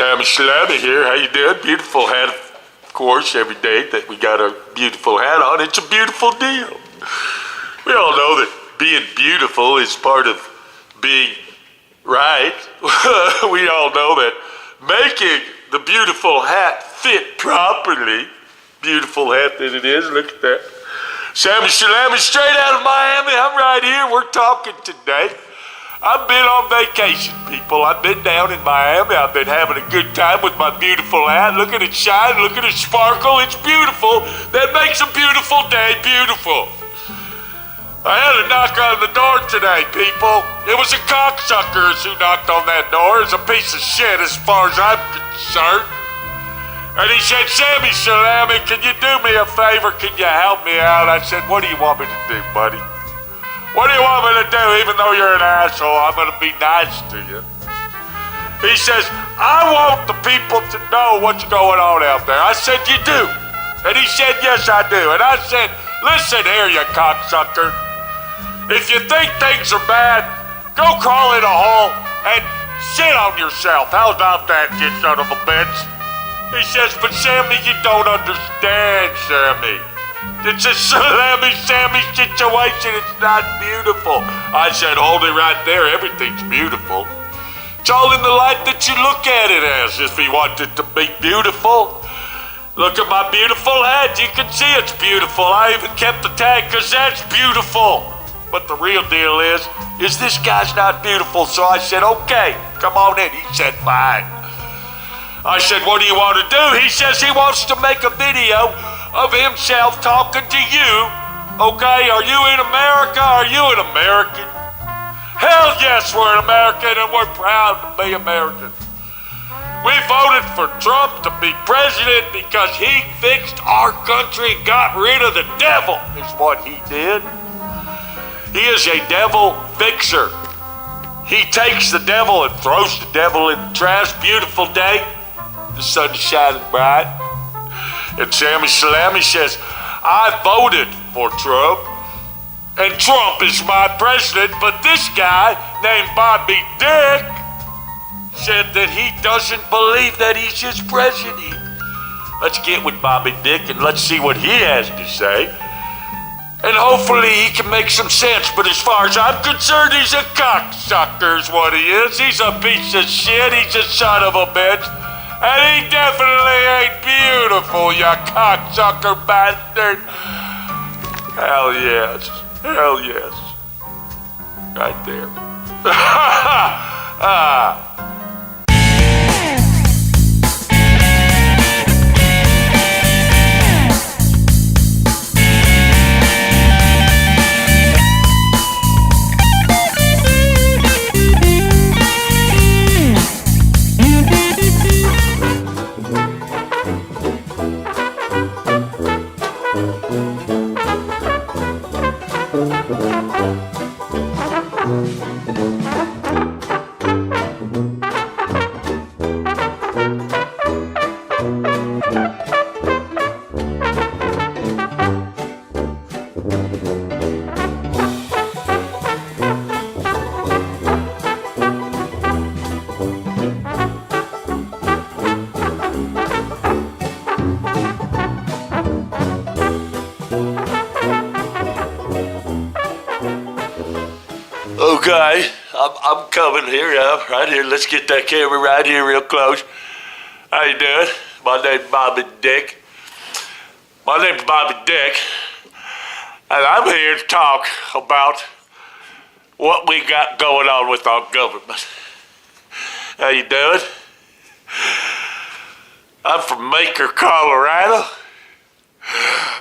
Sammy Slammy here. How you doing? Beautiful hat, of course, every day that we got our beautiful hat on. It's a beautiful deal. We all know that being beautiful is part of being right. We all know that making the beautiful hat fit properly, beautiful hat that it is, look at that. Sammy Slammy straight out of Miami. I'm right here. We're talking today. I've been on vacation, people. I've been down in Miami. I've been having a good time with my beautiful hat. Look at it shine. Look at it sparkle. It's beautiful. That makes a beautiful day beautiful. I had a knock on the door today, people. It was a cocksucker who knocked on that door. It's a piece of shit as far as I'm concerned. And he said, Sammy Slammy, can you do me a favor? Can you help me out? I said, what do you want me to do, buddy? What do you want me to do? Even though you're an asshole, I'm going to be nice to you. He says, I want the people to know what's going on out there. I said, you do? And he said, yes, I do. And I said, listen here, you cocksucker. If you think things are bad, go crawl in a hole and sit on yourself. How about that, you son of a bitch? He says, but Sammy, you don't understand, Sammy. It's a Sammy situation. It's not beautiful. I said, hold it right there. Everything's beautiful. It's all in the light that you look at it as. If you want it to be beautiful, look at my beautiful head. You can see it's beautiful. I even kept the tag because that's beautiful. But the real deal is this guy's not beautiful. So I said, okay, come on in. He said, fine. I said, what do you want to do? He says he wants to make a video of himself talking to you. Okay, are you in America? Are you an American? Hell yes, we're an American and we're proud to be American. We voted for Trump to be president because he fixed our country and got rid of the devil, is what he did. He is a devil fixer. He takes the devil and throws the devil in the trash. Beautiful day. The sun is shining bright. And Sammy Slammy says, I voted for Trump, and Trump is my president, but this guy named Bobby Dick said that he doesn't believe that he's his president. Let's get with Bobby Dick and let's see what he has to say. And hopefully he can make some sense, but as far as I'm concerned, he's a cocksucker is what he is. He's a piece of shit. He's a son of a bitch. And he definitely ain't beautiful, you cocksucker bastard. Hell yes. Hell yes. Right there. Okay, I'm coming here, right here. Let's get that camera right here real close. How you doing? My name's Bobby Dick. My name's Bobby Dick, and I'm here to talk about what we got going on with our government. How you doing? I'm from Maker, Colorado,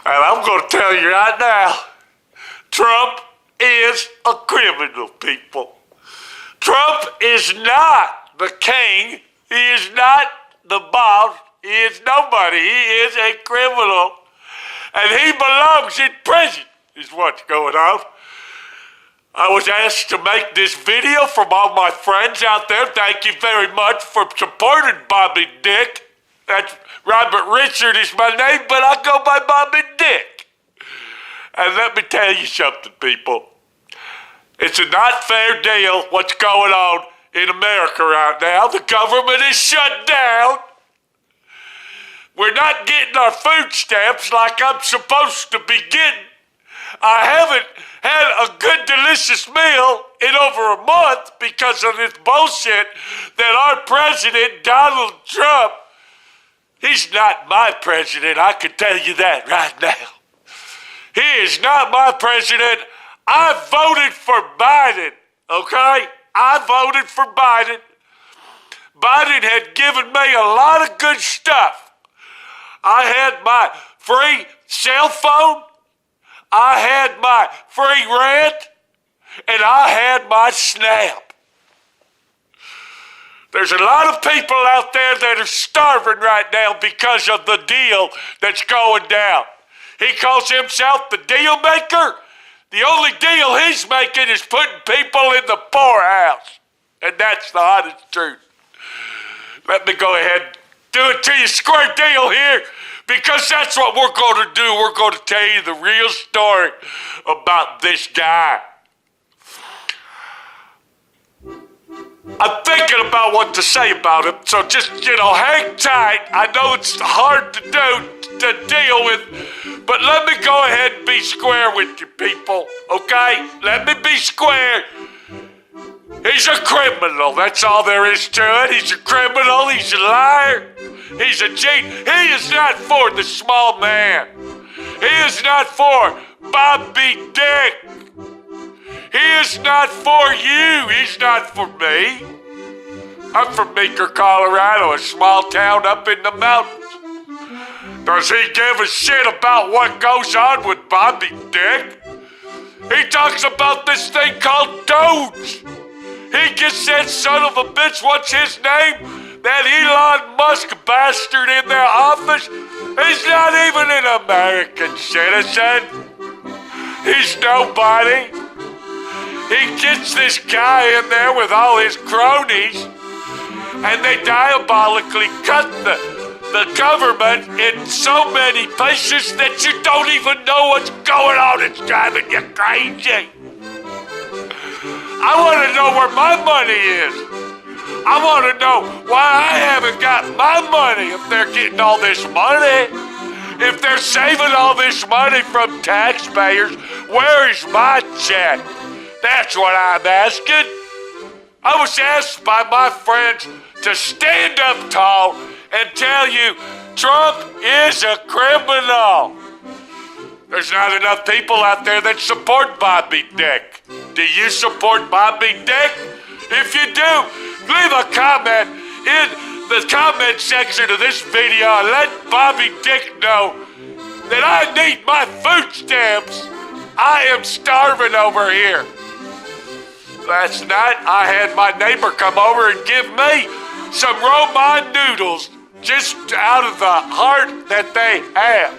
and I'm going to tell you right now, Trump is a criminal, people. Trump is not the king. He is not the boss. He is nobody. He is a criminal. And he belongs in prison, is what's going on. I was asked to make this video from all my friends out there. Thank you very much for supporting Bobby Dick. That's Robert Richard is my name, but I go by Bobby Dick. And let me tell you something, people. It's a not fair deal what's going on in America right now. The government is shut down. We're not getting our food stamps like I'm supposed to be getting. I haven't had a good, delicious meal in over a month because of this bullshit that our president, Donald Trump, he's not my president, I can tell you that right now. He is not my president. I voted for Biden, okay? I voted for Biden. Biden had given me a lot of good stuff. I had my free cell phone, I had my free rent, and I had my SNAP. There's a lot of people out there that are starving right now because of the deal that's going down. He calls himself the deal maker. The only deal he's making is putting people in the poorhouse. And that's the honest truth. Let me go ahead and do it to you square deal here, because that's what we're going to do. We're going to tell you the real story about this guy. I'm thinking about what to say about him, so just, hang tight. I know it's hard to deal with, but let me go ahead and be square with you people, okay? Let me be square. He's a criminal, that's all there is to it. He's a criminal, he's a liar, he's a cheat. He is not for the small man. He is not for Bobby Dick. He is not for you. He's not for me. I'm from Meeker, Colorado, a small town up in the mountains. Does he give a shit about what goes on with Bobby Dick? He talks about this thing called Doge. He gets that son of a bitch, what's his name? That Elon Musk bastard in their office. He's not even an American citizen. He's nobody. He gets this guy in there with all his cronies, and they diabolically cut the government in so many places that you don't even know what's going on. It's driving you crazy. I want to know where my money is. I want to know why I haven't got my money if they're getting all this money. If they're saving all this money from taxpayers, where is my check? That's what I'm asking. I was asked by my friends to stand up tall and tell you Trump is a criminal. There's not enough people out there that support Bobby Dick. Do you support Bobby Dick? If you do, leave a comment in the comment section of this video and let Bobby Dick know that I need my food stamps. I am starving over here. Last night, I had my neighbor come over and give me some romaine noodles just out of the heart that they have.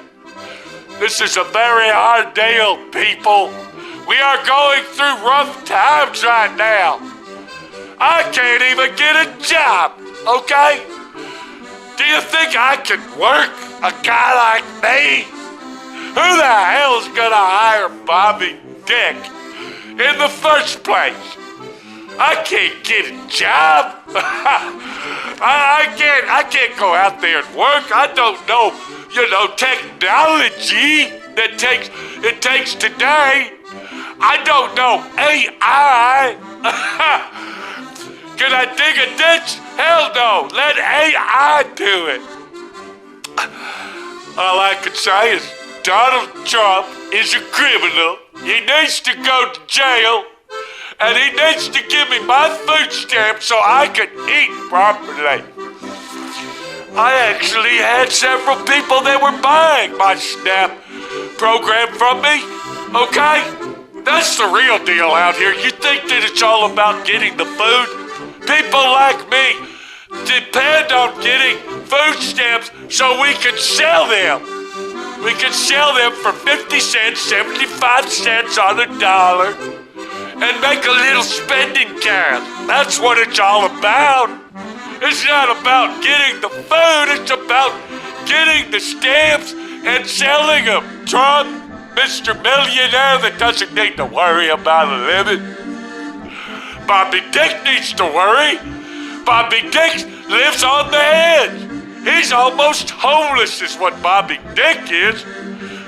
This is a very hard deal, people. We are going through rough times right now. I can't even get a job, okay? Do you think I can work? A guy like me? Who the hell's gonna hire Bobby Dick in the first place? I can't get a job. I can't go out there and work. I don't know, technology that it takes today. I don't know AI. Can I dig a ditch? Hell no. Let AI do it. All I can say is Donald Trump is a criminal. He needs to go to jail. And he needs to give me my food stamps so I can eat properly. I actually had several people that were buying my SNAP program from me, okay? That's the real deal out here. You think that it's all about getting the food? People like me depend on getting food stamps so we can sell them. We can sell them for 50 cents, 75 cents on a dollar. And make a little spending cash. That's what it's all about. It's not about getting the food, it's about getting the stamps and selling them. Trump, Mr. Millionaire that doesn't need to worry about a living. Bobby Dick needs to worry. Bobby Dick lives on the edge. He's almost homeless is what Bobby Dick is.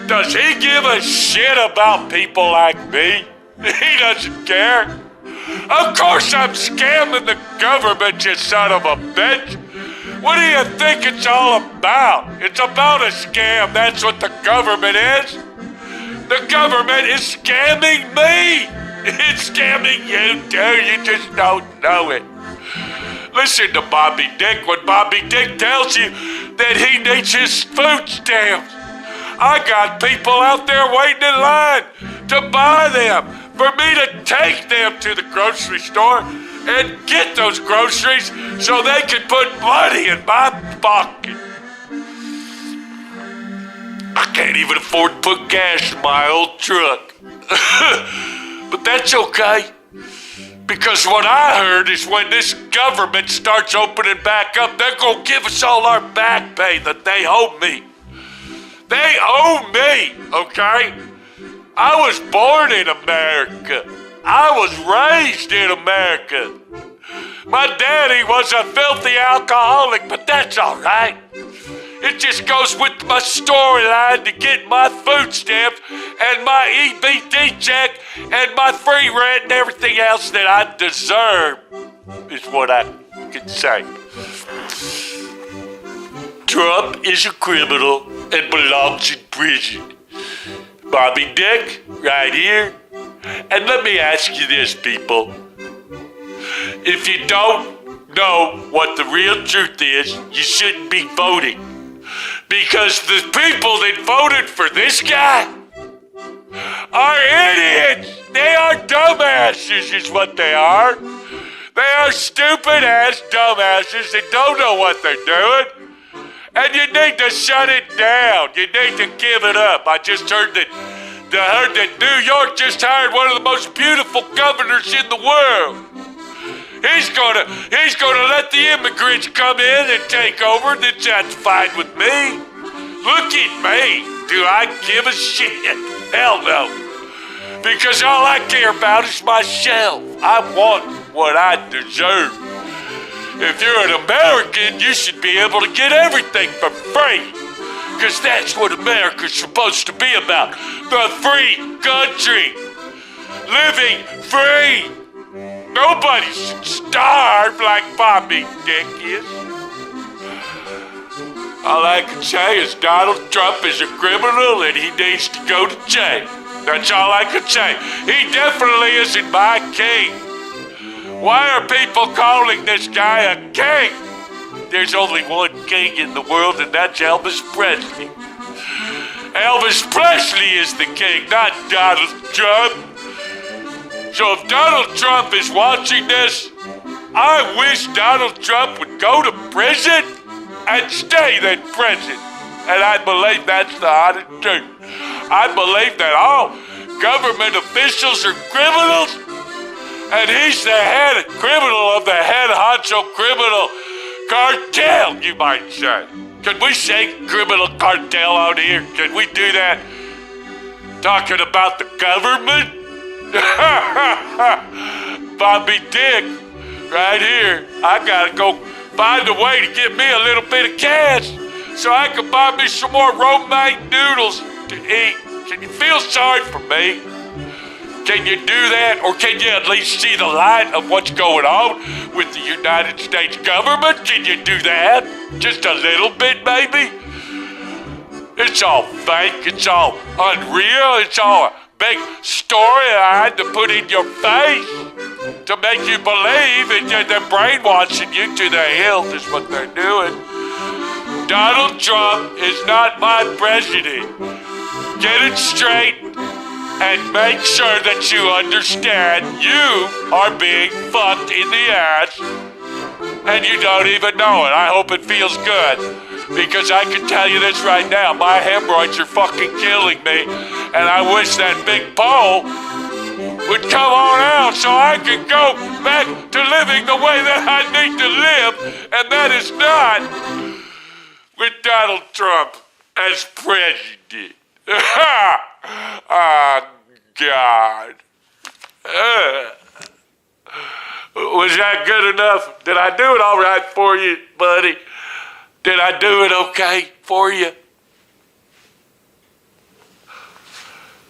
Does he give a shit about people like me? He doesn't care. Of course I'm scamming the government, you son of a bitch. What do you think it's all about? It's about a scam. That's what the government is. The government is scamming me. It's scamming you too. You just don't know it. Listen to Bobby Dick when Bobby Dick tells you that he needs his food stamps. I got people out there waiting in line to buy them, for me to take them to the grocery store and get those groceries so they can put money in my pocket. I can't even afford to put gas in my old truck. But that's okay. Because what I heard is when this government starts opening back up, they're going to give us all our back pay that they owe me. They owe me, okay? I was born in America. I was raised in America. My daddy was a filthy alcoholic, but that's all right. It just goes with my storyline to get my food stamps and my EBT check and my free rent and everything else that I deserve, is what I can say. Trump is a criminal and belongs in prison. Bobby Dick, right here. And let me ask you this, people. If you don't know what the real truth is, you shouldn't be voting. Because the people that voted for this guy are idiots. They are dumbasses is what they are. They are stupid ass dumbasses that don't know what they're doing. And you need to shut it down. You need to give it up. I just heard that New York just hired one of the most beautiful governors in the world. He's gonna let the immigrants come in and take over. That's fine with me. Look at me. Do I give a shit? Hell no. Because all I care about is myself. I want what I deserve. If you're an American, you should be able to get everything for free. Because that's what America's supposed to be about. The free country. Living free. Nobody should starve like Bobby Dick is. All I can say is Donald Trump is a criminal and he needs to go to jail. That's all I can say. He definitely isn't my king. Why are people calling this guy a king? There's only one king in the world, and that's Elvis Presley. Elvis Presley is the king, not Donald Trump. So if Donald Trump is watching this, I wish Donald Trump would go to prison and stay in prison. And I believe that's the honest truth. I believe that all government officials are criminals, and he's the head criminal of the head honcho criminal cartel, you might say. Can we say criminal cartel out here? Can we do that? Talking about the government? Bobby Dick, right here. I gotta go find a way to get me a little bit of cash so I can buy me some more romaine noodles to eat. Can you feel sorry for me? Can you do that? Or can you at least see the light of what's going on with the United States government? Can you do that? Just a little bit, maybe? It's all fake. It's all unreal. It's all a big story I had to put in your face to make you believe, and they're brainwashing you to the hilt is what they're doing. Donald Trump is not my president. Get it straight. And make sure that you understand you are being fucked in the ass and you don't even know it. I hope it feels good because I can tell you this right now. My hemorrhoids are fucking killing me and I wish that big pole would come on out so I can go back to living the way that I need to live, and that is not with Donald Trump as president. Oh, God. Was that good enough? Did I do it all right for you, buddy? Did I do it okay for you?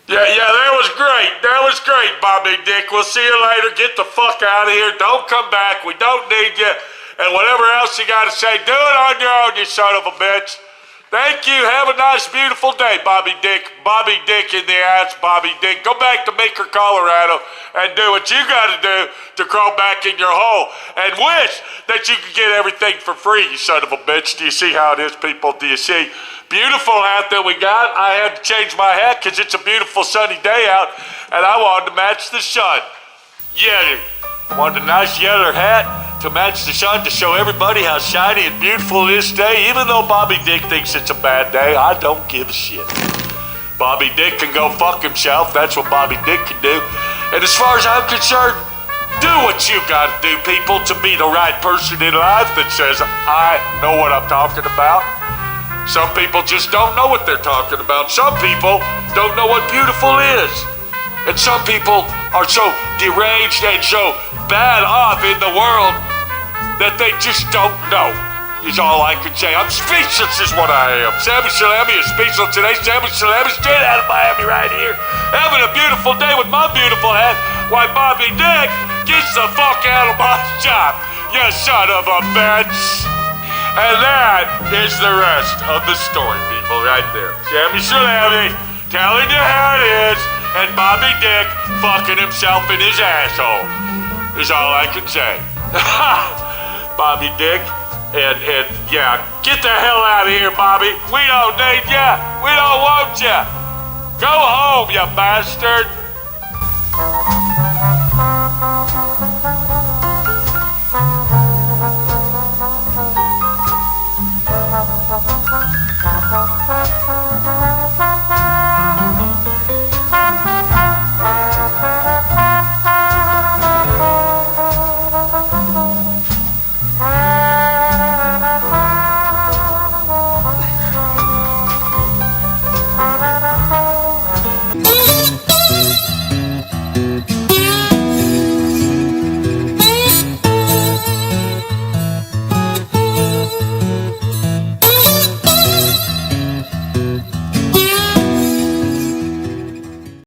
Yeah, that was great. That was great, Bobby Dick. We'll see you later. Get the fuck out of here. Don't come back. We don't need you. And whatever else you got to say, do it on your own, you son of a bitch. Thank you. Have a nice, beautiful day, Bobby Dick. Bobby Dick in the ass, Bobby Dick. Go back to Meeker, Colorado, and do what you got to do to crawl back in your hole and wish that you could get everything for free, you son of a bitch. Do you see how it is, people? Do you see? Beautiful hat that we got. I had to change my hat because it's a beautiful sunny day out, and I wanted to match the sun. Yeah, I wanted a nice yellow hat to match the sun to show everybody how shiny and beautiful it is today. Even though Bobby Dick thinks it's a bad day, I don't give a shit. Bobby Dick can go fuck himself. That's what Bobby Dick can do. And as far as I'm concerned, do what you gotta do, people, to be the right person in life that says, I know what I'm talking about. Some people just don't know what they're talking about. Some people don't know what beautiful is. And some people are so deranged and so bad off in the world that they just don't know, is all I can say. I'm speechless is what I am. Sammy Salami is speechless today. Sammy Salami straight out of Miami right here. Having a beautiful day with my beautiful hat while Bobby Dick gets the fuck out of my shop. You son of a bitch. And that is the rest of the story, people, right there. Sammy Salami telling you how it is, and Bobby Dick fucking himself in his asshole, is all I can say. Bobby Dick, and yeah, get the hell out of here, Bobby. We don't need ya. We don't want ya. Go home, you bastard.